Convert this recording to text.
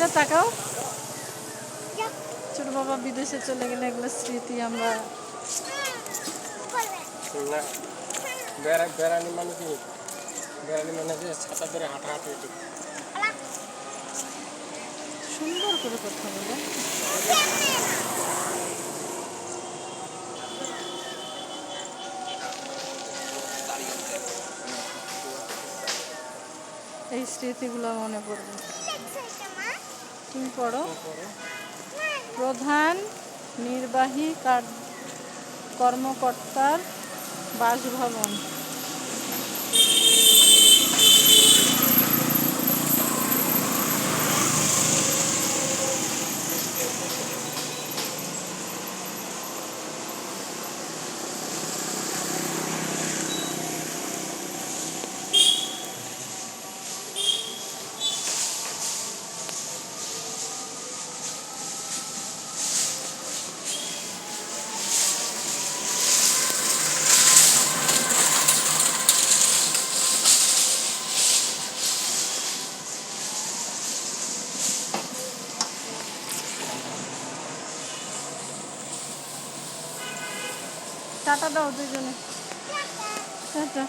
এটা তাকাও, ছোট বাবা বিদেশে চলে গেলে এগুলো স্মৃতি আমরা বেড়ানি মানে কি, বেড়ানি মানে যে ছাতা ধরে হাঁটাহাঁটি। সুন্দর করে কথা বলে। এই স্মৃতিগুলো মনে পড়বে। তুমি পড়ো। প্রধান নির্বাহী কর্মকর্তার বাসভবন। টাটা দাও দুজনে, টাটা।